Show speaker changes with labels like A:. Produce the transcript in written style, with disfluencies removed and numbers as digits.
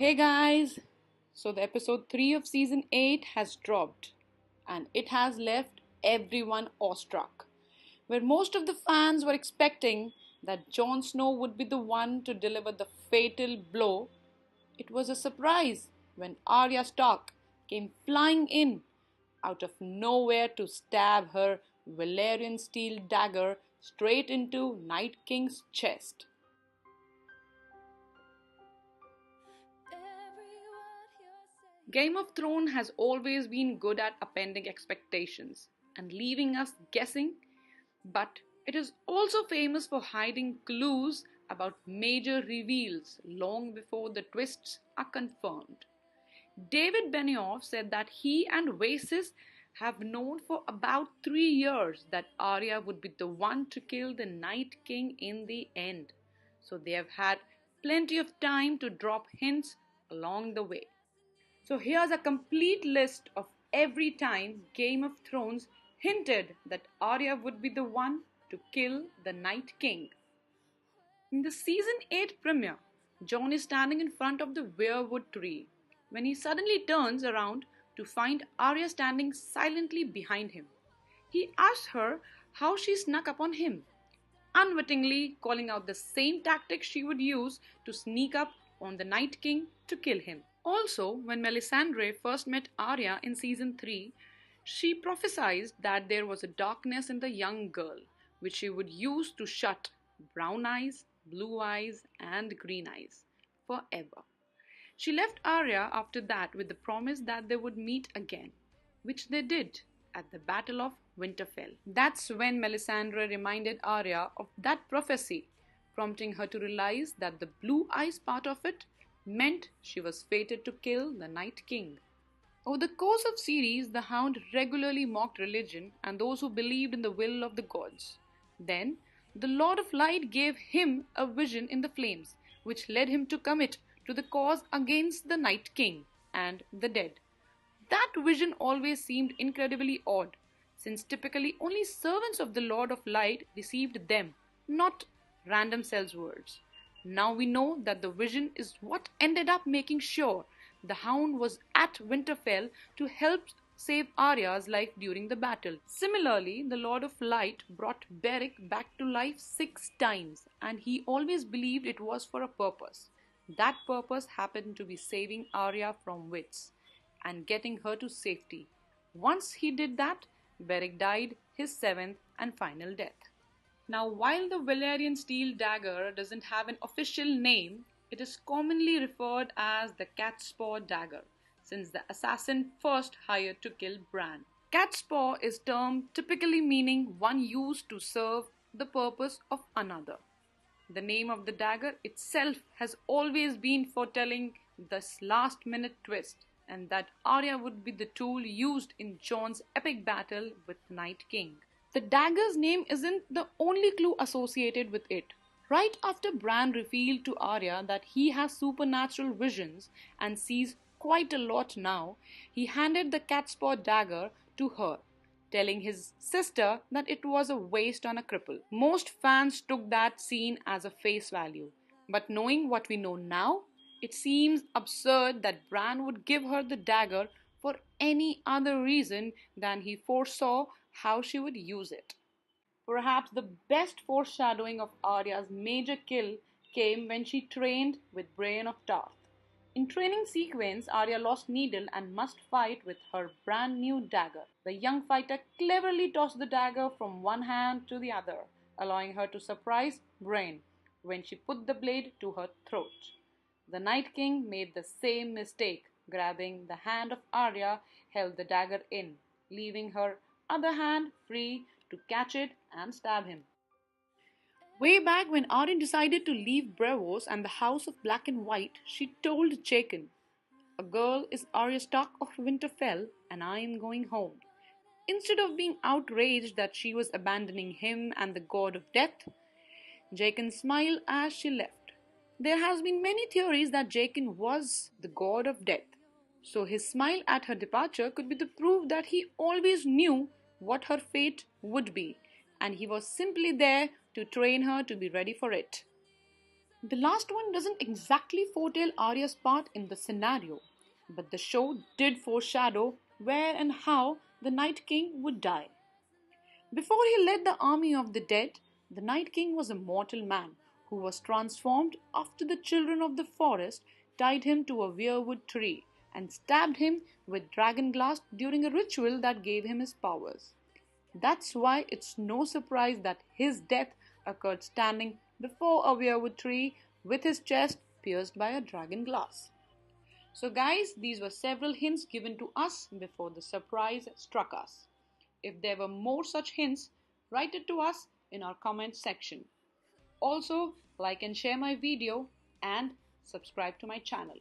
A: Hey guys! So, the episode 3 of season 8 has dropped and it has left everyone awestruck. Where most of the fans were expecting that Jon Snow would be the one to deliver the fatal blow, it was a surprise when Arya Stark came flying in out of nowhere to stab her Valyrian steel dagger straight into Night King's chest. Game of Thrones has always been good at upending expectations and leaving us guessing, but it is also famous for hiding clues about major reveals long before the twists are confirmed. David Benioff said that he and Oasis have known for about 3 years that Arya would be the one to kill the Night King in the end. So they have had plenty of time to drop hints along the way. So here's a complete list of every time Game of Thrones hinted that Arya would be the one to kill the Night King. In the season 8 premiere, Jon is standing in front of the weirwood tree when he suddenly turns around to find Arya standing silently behind him. He asks her how she snuck up on him, unwittingly calling out the same tactic she would use to sneak up on the Night King to kill him. Also, when Melisandre first met Arya in season 3, she prophesied that there was a darkness in the young girl, which she would use to shut brown eyes, blue eyes, and green eyes forever. She left Arya after that with the promise that they would meet again, which they did at the Battle of Winterfell. That's when Melisandre reminded Arya of that prophecy, prompting her to realize that the blue eyes part of it meant she was fated to kill the Night King. Over the course of series, the Hound regularly mocked religion and those who believed in the will of the gods. Then, the Lord of Light gave him a vision in the flames, which led him to commit to the cause against the Night King and the dead. That vision always seemed incredibly odd, since typically only servants of the Lord of Light received them, not random cells words. Now we know that the vision is what ended up making sure the Hound was at Winterfell to help save Arya's life during the battle. Similarly, the Lord of Light brought Beric back to life 6 times, and he always believed it was for a purpose. That purpose happened to be saving Arya from wits and getting her to safety. Once he did that, Beric died his 7th and final death. Now, while the Valyrian steel dagger doesn't have an official name, it is commonly referred as the Catspaw dagger, since the assassin first hired to kill Bran. Catspaw is term typically meaning one used to serve the purpose of another. The name of the dagger itself has always been foretelling this last-minute twist, and that Arya would be the tool used in Jon's epic battle with Night King. The dagger's name isn't the only clue associated with it. Right after Bran revealed to Arya that he has supernatural visions and sees quite a lot now, he handed the Catspaw dagger to her, telling his sister that it was a waste on a cripple. Most fans took that scene as a face value, but knowing what we know now, it seems absurd that Bran would give her the dagger for any other reason than he foresaw how she would use it. Perhaps the best foreshadowing of Arya's major kill came when she trained with Brienne of Tarth. In training sequence, Arya lost Needle and must fight with her brand new dagger. The young fighter cleverly tossed the dagger from one hand to the other, allowing her to surprise Brienne when she put the blade to her throat. The Night King made the same mistake, grabbing the hand of Arya, held the dagger in, leaving her other hand free to catch it and stab him. Way back when Arya decided to leave Braavos and the House of Black and White, she told Jaqen, "A girl is Arya Stark of Winterfell and I am going home." Instead of being outraged that she was abandoning him and the god of death, Jaqen smiled as she left. There has been many theories that Jaqen was the god of death, so his smile at her departure could be the proof that he always knew what her fate would be, and he was simply there to train her to be ready for it. The last one doesn't exactly foretell Arya's part in the scenario, but the show did foreshadow where and how the Night King would die. Before he led the army of the dead, the Night King was a mortal man who was transformed after the children of the forest tied him to a weirwood tree and stabbed him with dragon glass during a ritual that gave him his powers. That's why it's no surprise that his death occurred standing before a weirwood tree with his chest pierced by a dragon glass. So, guys, these were several hints given to us before the surprise struck us. If there were more such hints, write it to us in our comment section. Also, like and share my video and subscribe to my channel.